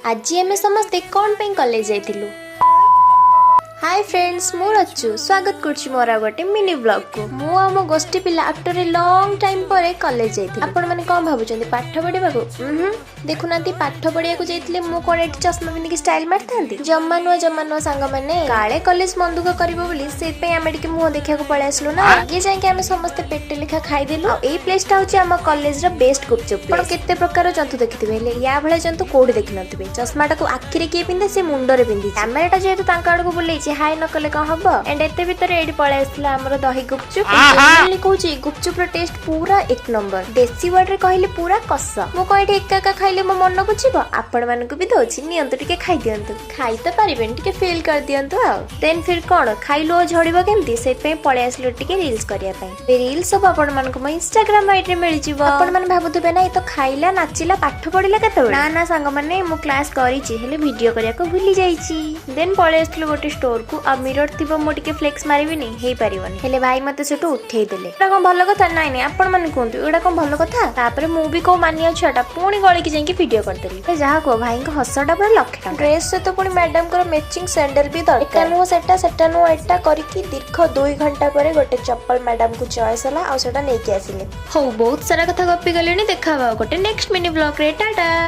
आज आम समस्ते कौन पे कॉलेज जाइलु। हाय फ्रेंड्स, मु रच्चु स्वागत करछि मोरा गोटे मिनी ब्लॉग को। मु आ मो गोष्ठी पिला आफ्टर ए लॉन्ग टाइम परे कॉलेज जाइथिलु। आपण माने कोन भाबुचंदी पाठ पढिबा को? देखुनांती पाठ पढिया को जाइथिले मु कोन एटी चश्मा पिंदी की स्टाइल मारथांती। जम्मा सांग माने काळे कॉलेज मंदुक करबो बोली से पे आमे टिके मुह देखिया को पळे आसलु ना। आगे जाय के आमे समस्त पेटे लेखा खाइ देलु। ए प्लेस ता होची आम कॉलेज रा बेस्ट गुपचुप। पण केते प्रकार जंतु देखिथिबे हेले या भळे जंतु कोडी देखि नथिबे। चश्माटा को आखिरे के पिंदे से मुंडरे पिंदी। कैमराटा जेतु तांका आडको बुलेछि हाय न कले का हबो। एंड एते भीतर एडी पळे आसला हमर दही गुपचुप। जनरली कहूची गुपचुप रो टेस्ट पूरा एक नंबर। देसी वर्ड रे कहले पूरा कस। मो कहिटे एका एका खाइले मो मन बुझिबो। आपण मानकु भी दोछि नियंतु टिके खाइ दियंतु। खाइ त पारिबेन टिके फील कर दियंतु आ। देन फिर कोन खाइलो झड़िबो केमती से पे पळे आसलो टिके रील्स करिया पई। बे रील्स सब आपण मानकु म इंस्टाग्राम आईडी रे मिलि जिवो। आपण मान भाबुतबे ना ए तो खाइला नाचिला पाठ पढिला केते ना ना संग माने मो क्लास करिछि हेले वीडियो करिया को भूली जाईछि। देन पळे आसलो गोटे स्टोर को आ मिरर थिबो मो टिके फ्लेक्स मारिबिनी हेई परिबनी। हेले भाई मते सेटु उठेई देले। एटा कोन भलो कथा नाइ नै आपण माने कोंतु एटा कोन भलो कथा। तापरे मु भी को मानिया छटा पुणी गळी की जाई वीडियो कर देली। ए जहा को भाई को हसटा पर लक्ष टका। ड्रेस से तो पुणी मैडम को मैचिंग सैंडल भी दरकार। एका नु सेटा नु एटा करी की दीर्घ 2 घंटा परे गोटे चप्पल मैडम को चॉइस हला आ सेटा नै के आसिले। हो बहुत सारा कथा गप्पी गलेनी। देखा गोटे नेक्स्ट मिनी ब्लॉग रे। टाटा।